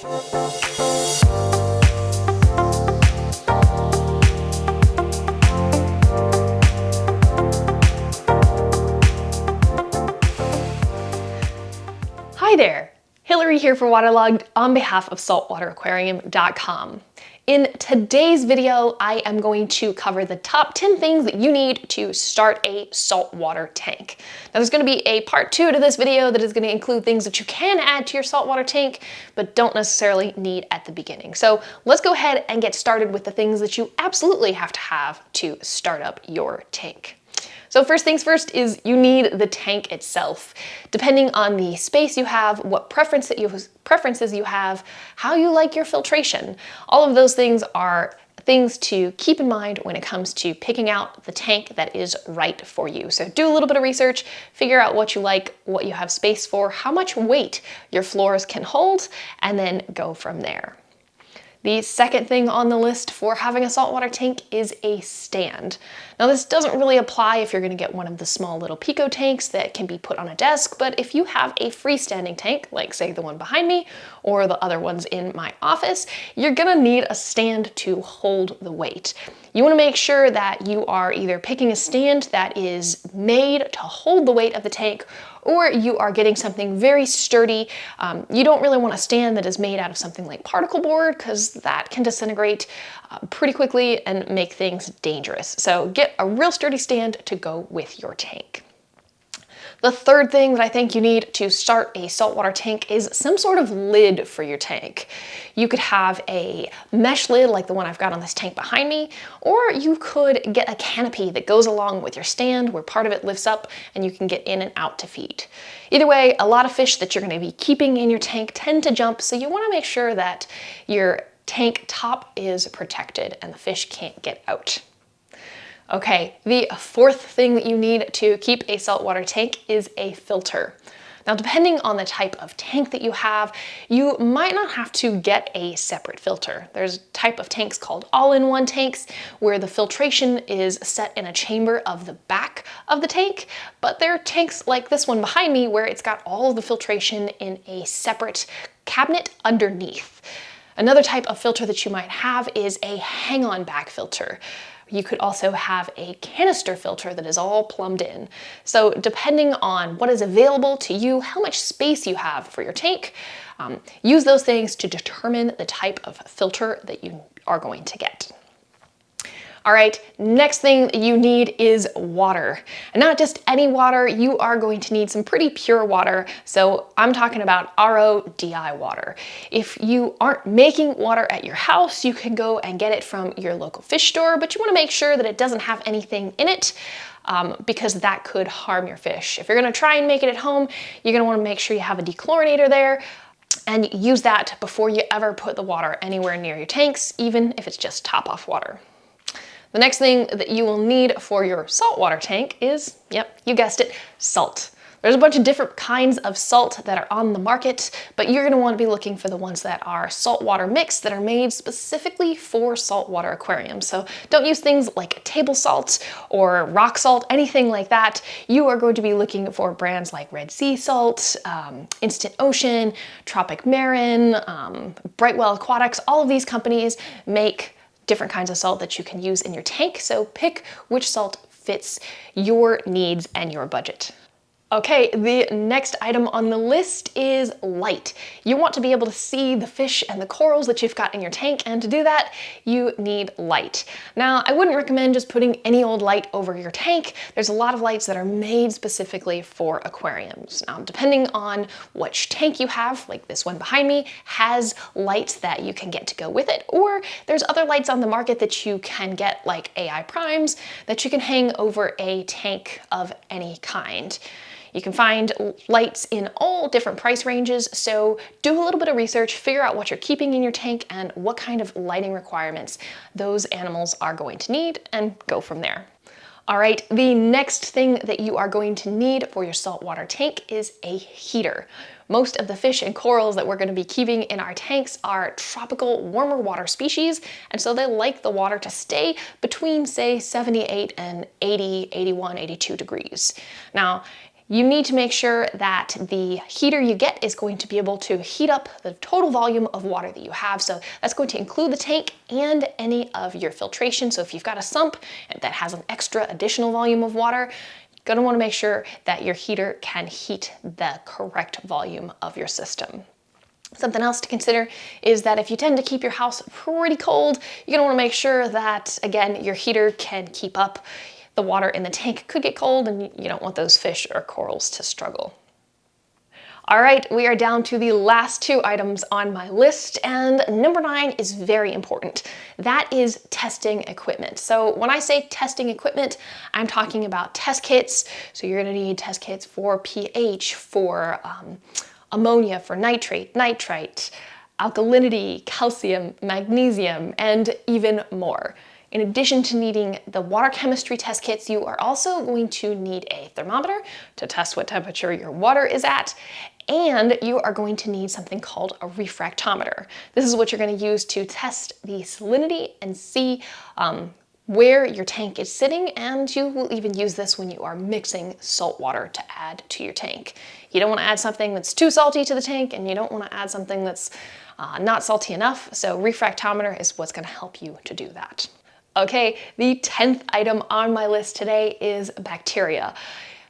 Hi there, Hillary here for Waterlogged on behalf of saltwateraquarium.com. In today's video, I am going to cover the top 10 things that you need to start a saltwater tank. Now there's going to be a part 2 to this video that is going to include things that you can add to your saltwater tank, but don't necessarily need at the beginning. So let's go ahead and get started with the things that you absolutely have to start up your tank. So first things first is you need the tank itself. Depending on the space you have, what preferences you have, how you like your filtration. All of those things are things to keep in mind when it comes to picking out the tank that is right for you. So do a little bit of research, figure out what you like, what you have space for, how much weight your floors can hold, and then go from there. The second thing on the list for having a saltwater tank is a stand. Now this doesn't really apply if you're going to get one of the small little Pico tanks that can be put on a desk, but if you have a freestanding tank, like say the one behind me or the other ones in my office, you're going to need a stand to hold the weight. You want to make sure that you are either picking a stand that is made to hold the weight of the tank, or you are getting something very sturdy. You don't really want a stand that is made out of something like particle board, because that can disintegrate pretty quickly and make things dangerous. So get a real sturdy stand to go with your tank. The third thing that I think you need to start a saltwater tank is some sort of lid for your tank. You could have a mesh lid like the one I've got on this tank behind me, or you could get a canopy that goes along with your stand where part of it lifts up and you can get in and out to feed. Either way, a lot of fish that you're going to be keeping in your tank tend to jump, so you want to make sure that your tank top is protected and the fish can't get out. Okay, the fourth thing that you need to keep a saltwater tank is a filter. Now, depending on the type of tank that you have, you might not have to get a separate filter. There's a type of tanks called all-in-one tanks where the filtration is set in a chamber of the back of the tank, but there are tanks like this one behind me where it's got all of the filtration in a separate cabinet underneath. Another type of filter that you might have is a hang-on back filter. You could also have a canister filter that is all plumbed in. So depending on what is available to you, how much space you have for your tank, use those things to determine the type of filter that you are going to get. All right, next thing you need is water. And not just any water, you are going to need some pretty pure water. So I'm talking about RO/DI water. If you aren't making water at your house, you can go and get it from your local fish store, but you want to make sure that it doesn't have anything in it because that could harm your fish. If you're going to try and make it at home, you're going to want to make sure you have a dechlorinator there and use that before you ever put the water anywhere near your tanks, even if it's just top-off water. The next thing that you will need for your saltwater tank is, yep, you guessed it, salt. There's a bunch of different kinds of salt that are on the market, but you're gonna want to be looking for the ones that are saltwater mix that are made specifically for saltwater aquariums. So don't use things like table salt or rock salt, anything like that. You are going to be looking for brands like Red Sea Salt, Instant Ocean, Tropic Marin, Brightwell Aquatics. All of these companies make different kinds of salt that you can use in your tank, so pick which salt fits your needs and your budget. Okay, the next item on the list is light. You want to be able to see the fish and the corals that you've got in your tank, and to do that, you need light. Now, I wouldn't recommend just putting any old light over your tank. There's a lot of lights that are made specifically for aquariums. Now, depending on which tank you have, like this one behind me, has lights that you can get to go with it, or there's other lights on the market that you can get, like AI primes, that you can hang over a tank of any kind. You can find lights in all different price ranges, so do a little bit of research, figure out what you're keeping in your tank and what kind of lighting requirements those animals are going to need, and go from there. All right, the next thing that you are going to need for your saltwater tank is a heater. Most of the fish and corals that we're going to be keeping in our tanks are tropical warmer water species, and so they like the water to stay between, say, 78 and 80, 81, 82 degrees. Now, You need to make sure that the heater you get is going to be able to heat up the total volume of water that you have. So that's going to include the tank and any of your filtration. So if you've got a sump that has an extra additional volume of water, you're gonna wanna make sure that your heater can heat the correct volume of your system. Something else to consider is that if you tend to keep your house pretty cold, you're gonna wanna make sure that, again, your heater can keep up. The water in the tank could get cold and you don't want those fish or corals to struggle. All right, we are down to the last 2 items on my list, and number 9 is very important. That is testing equipment. So when I say testing equipment, I'm talking about test kits. So you're gonna need test kits for pH, for ammonia, for nitrate, nitrite, alkalinity, calcium, magnesium, and even more. In addition to needing the water chemistry test kits, you are also going to need a thermometer to test what temperature your water is at, and you are going to need something called a refractometer. This is what you're going to use to test the salinity and see where your tank is sitting, and you will even use this when you are mixing salt water to add to your tank. You don't want to add something that's too salty to the tank, and you don't want to add something that's not salty enough, so refractometer is what's going to help you to do that. Okay, the 10th item on my list today is bacteria.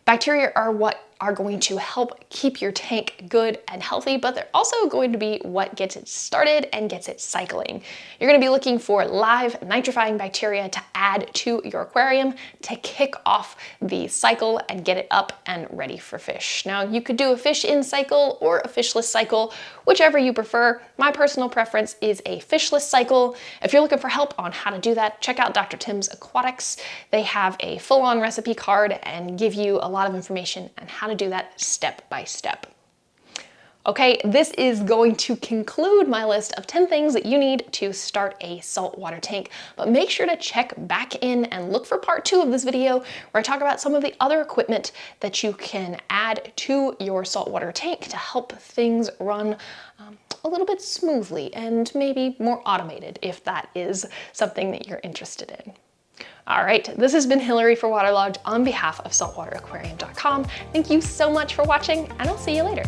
Bacteria are what are going to help keep your tank good and healthy, but they're also going to be what gets it started and gets it cycling. You're going to be looking for live nitrifying bacteria to add to your aquarium to kick off the cycle and get it up and ready for fish. Now, you could do a fish in cycle or a fishless cycle, whichever you prefer. My personal preference is a fishless cycle. If you're looking for help on how to do that, check out Dr. Tim's Aquatics. They have a full-on recipe card and give you a lot of information on how to do that step by step. Okay, this is going to conclude my list of 10 things that you need to start a saltwater tank, but make sure to check back in and look for part 2 of this video where I talk about some of the other equipment that you can add to your saltwater tank to help things run a little bit smoothly and maybe more automated if that is something that you're interested in. All right, this has been Hillary for Waterlogged on behalf of saltwateraquarium.com. Thank you so much for watching, and I'll see you later.